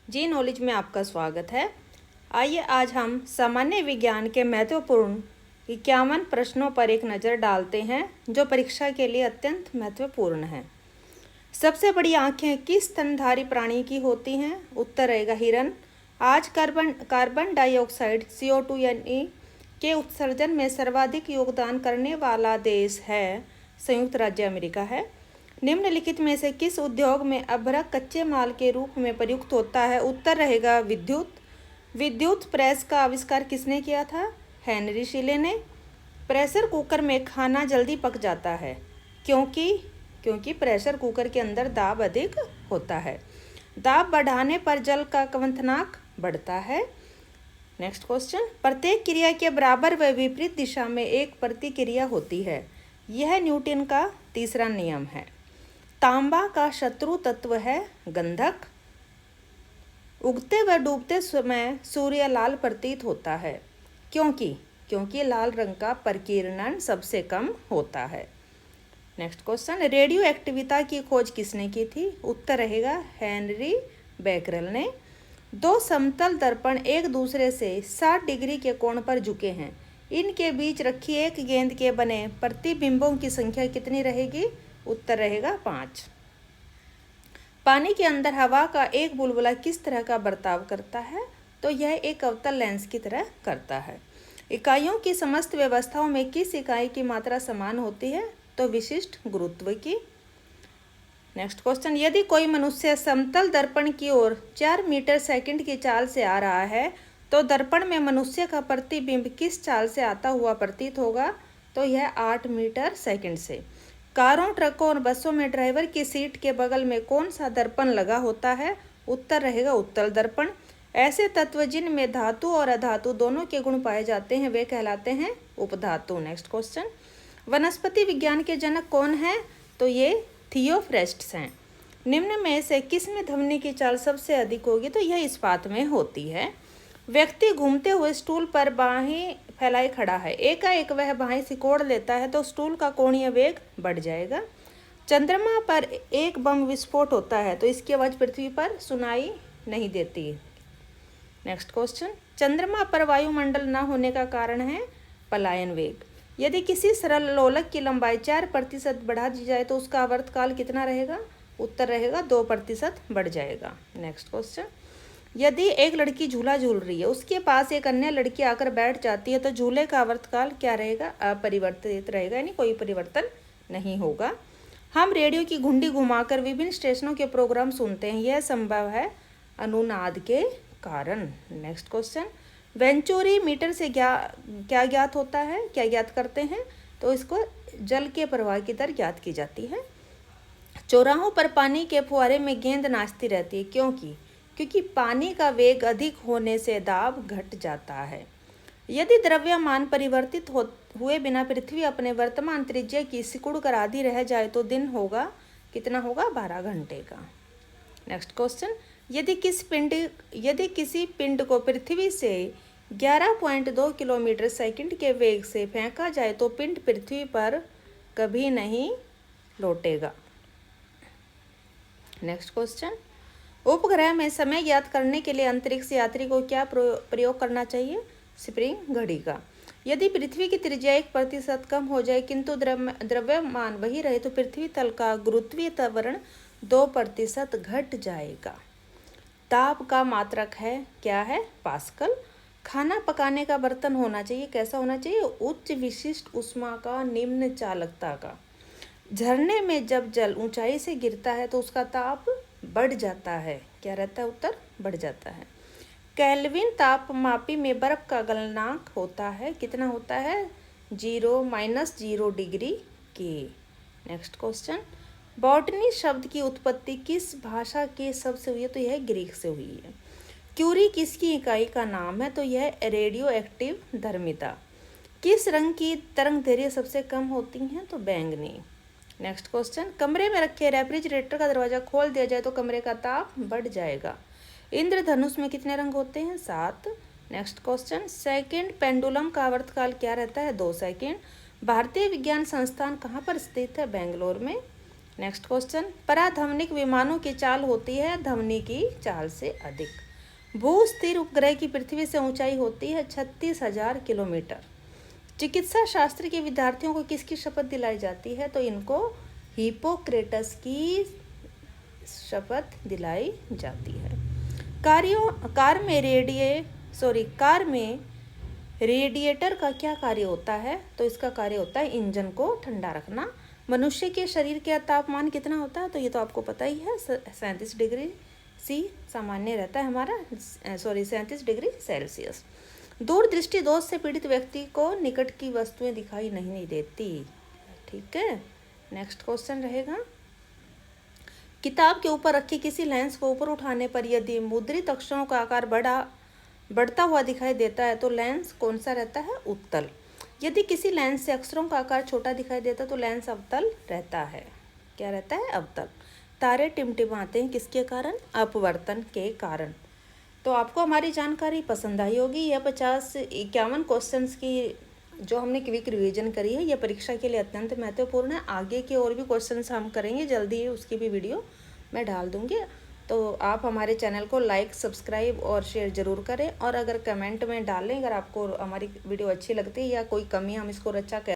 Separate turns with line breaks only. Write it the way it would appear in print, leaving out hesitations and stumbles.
जी knowledge में आपका स्वागत है। आइए आज हम सामान्य विज्ञान के महत्वपूर्ण 51 प्रश्नों पर एक नज़र डालते हैं जो परीक्षा के लिए अत्यंत महत्वपूर्ण है। सबसे बड़ी आंखें किस स्तनधारी प्राणी की होती हैं? उत्तर रहेगा हिरन। आज कार्बन डाइऑक्साइड CO2 यानी के उत्सर्जन में सर्वाधिक योगदान करने वाला देश है संयुक्त राज्य अमेरिका है। निम्नलिखित में से किस उद्योग में अभ्रक कच्चे माल के रूप में प्रयुक्त होता है? उत्तर रहेगा विद्युत। विद्युत प्रेस का आविष्कार किसने किया था? हेनरी शीले ने। प्रेशर कुकर में खाना जल्दी पक जाता है क्योंकि प्रेशर कुकर के अंदर दाब अधिक होता है। दाब बढ़ाने पर जल का क्वथनांक बढ़ता है। नेक्स्ट क्वेश्चन, प्रत्येक क्रिया के बराबर व विपरीत दिशा में एक प्रतिक्रिया होती है। यह न्यूटन का तीसरा नियम है। तांबा का शत्रु तत्व है गंधक। उगते व डूबते समय सूर्य लाल प्रतीत होता है क्योंकि लाल रंग का प्रकीर्णन सबसे कम होता है। नेक्स्ट क्वेश्चन, रेडियो एक्टिविटी की खोज किसने की थी? उत्तर रहेगा हेनरी बेकरल ने। दो समतल दर्पण एक दूसरे से 60 डिग्री के कोण पर झुके हैं। इनके बीच रखी एक गेंद के बने प्रतिबिंबों की संख्या कितनी रहेगी? उत्तर रहेगा 5। पानी के अंदर हवा का एक बुलबुला किस तरह का बर्ताव करता है? तो यह एक अवतल लेंस की तरह करता है। इकाइयों की समस्त व्यवस्थाओं में किस इकाई की मात्रा समान होती है? तो विशिष्ट गुरुत्व की। नेक्स्ट क्वेश्चन, यदि कोई मनुष्य समतल दर्पण की ओर 4 मीटर सेकंड की चाल से आ रहा है तो दर्पण में मनुष्य का प्रतिबिंब किस चाल से आता हुआ प्रतीत होगा? तो यह 8 मीटर सेकंड से। कारों, ट्रकों और बसों में ड्राइवर की सीट के बगल में कौन सा दर्पण लगा होता है? उत्तर रहेगा उत्तल दर्पण। ऐसे तत्व जिनमें धातु और अधातु दोनों के गुण पाए जाते हैं वे कहलाते हैं उपधातु। नेक्स्ट क्वेश्चन, वनस्पति विज्ञान के जनक कौन है? तो ये थियोफ्रेस्टस हैं। निम्न में से किस में ध्वनि की चाल सबसे अधिक होगी? तो यह इस्पात में होती है। व्यक्ति घूमते हुए स्टूल पर बाहें फैलाए खड़ा है। एकाएक वह बाहें सिकोड़ लेता है तो स्टूल का कोणीय वेग बढ़ जाएगा। चंद्रमा पर एक बम विस्फोट होता है तो इसकी आवाज़ पृथ्वी पर सुनाई नहीं देती। नेक्स्ट क्वेश्चन, चंद्रमा पर वायुमंडल न होने का कारण है पलायन वेग। यदि किसी सरल लोलक की लंबाई 4% बढ़ा दी जाए तो उसका आवर्तकाल कितना रहेगा? उत्तर रहेगा 2% बढ़ जाएगा। नेक्स्ट क्वेश्चन, यदि एक लड़की झूला झूल रही है, उसके पास एक अन्य लड़की आकर बैठ जाती है तो झूले का आवर्तकाल क्या रहेगा? अपरिवर्तित रहेगा, यानी कोई परिवर्तन नहीं होगा। हम रेडियो की घुंडी घुमाकर विभिन्न स्टेशनों के प्रोग्राम सुनते हैं, यह संभव है अनुनाद के कारण। नेक्स्ट क्वेश्चन, वेंचुरी मीटर से क्या ज्ञात होता है? क्या ज्ञात करते हैं? तो इसको जल के प्रवाह की दर ज्ञात की जाती है। चौराहों पर पानी के फुहारे में गेंद नाचती रहती है क्योंकि पानी का वेग अधिक होने से दाब घट जाता है। यदि द्रव्यमान परिवर्तित हुए बिना पृथ्वी अपने वर्तमान त्रिज्या की सिकुड़ कर आधी रह जाए तो दिन होगा कितना होगा? 12 घंटे का। नेक्स्ट क्वेश्चन, यदि किसी पिंड को पृथ्वी से 11.2 किलोमीटर सेकंड के वेग से फेंका जाए तो पिंड पृथ्वी पर कभी नहीं लौटेगा। नेक्स्ट क्वेश्चन, उपग्रह में समय ज्ञात करने के लिए अंतरिक्ष यात्री को क्या प्रयोग करना चाहिए? स्प्रिंग घड़ी का। यदि पृथ्वी की त्रिज्या 1% कम हो जाए किंतु द्रव्यमान वही रहे तो पृथ्वी तल का गुरुत्वीय त्वरण 2% घट जाएगा। ताप का मात्रक है क्या है? पास्कल। खाना पकाने का बर्तन होना चाहिए, कैसा होना चाहिए? उच्च विशिष्ट ऊष्मा का, निम्न चालकता का। झरने में जब जल ऊंचाई से गिरता है तो उसका ताप बढ़ जाता है, क्या रहता है? उत्तर बढ़ जाता है। केल्विन तापमापी में बर्फ का गलनांक होता है, कितना होता है? -0 डिग्री के। नेक्स्ट क्वेश्चन, बॉटनी शब्द की उत्पत्ति किस भाषा के शब्द से हुई है? तो यह ग्रीक से हुई है। क्यूरी किसकी इकाई का नाम है? तो यह रेडियो एक्टिव धर्मिता। किस रंग की तरंगदैर्घ्य सबसे कम होती हैं? तो बैंगनी। नेक्स्ट क्वेश्चन, कमरे में रखे रेफ्रिजरेटर का दरवाजा खोल दिया जाए तो कमरे का ताप बढ़ जाएगा। इंद्रधनुष में कितने रंग होते हैं? 7। नेक्स्ट क्वेश्चन, सेकंड पेंडुलम का आवर्तकाल क्या रहता है? 2 सेकंड। भारतीय विज्ञान संस्थान कहाँ पर स्थित है? बेंगलोर में। नेक्स्ट क्वेश्चन, पराध्वनिक विमानों की चाल होती है ध्वनि की चाल से अधिक। भू स्थिर उपग्रह की पृथ्वी से ऊंचाई होती है 36,000 किलोमीटर। चिकित्सा शास्त्र के विद्यार्थियों को किसकी शपथ दिलाई जाती है? तो इनको हिपोक्रेटस की शपथ दिलाई जाती है। कार में रेडिएटर का क्या कार्य होता है? तो इसका कार्य होता है इंजन को ठंडा रखना। मनुष्य के शरीर का तापमान कितना होता है? तो ये तो आपको पता ही है, 37 डिग्री सी सामान्य रहता है हमारा, 37 डिग्री सेल्सियस। दूरदृष्टि दोष से पीड़ित व्यक्ति को निकट की वस्तुएं दिखाई नहीं देती। ठीक है, नेक्स्ट क्वेश्चन रहेगा, किताब के ऊपर रखे किसी लेंस को ऊपर उठाने पर यदि मुद्रित अक्षरों का आकार बढ़ता हुआ दिखाई देता है तो लेंस कौन सा रहता है? उत्तल। यदि किसी लेंस से अक्षरों का आकार छोटा दिखाई देता है तो लेंस अवतल रहता है। क्या रहता है? अवतल। तारे टिमटिमाते हैं किसके कारण? अपवर्तन के कारण। तो आपको हमारी जानकारी पसंद आई होगी। यह 51 क्वेश्चंस की जो हमने क्विक रिवीजन करी है, यह परीक्षा के लिए अत्यंत महत्वपूर्ण है। आगे के और भी क्वेश्चंस हम करेंगे, जल्दी ही उसकी भी वीडियो मैं डाल दूँगी। तो आप हमारे चैनल को लाइक, सब्सक्राइब और शेयर ज़रूर करें, और अगर कमेंट में डालें अगर आपको हमारी वीडियो अच्छी लगती है या कोई कमी हम इसको अच्छा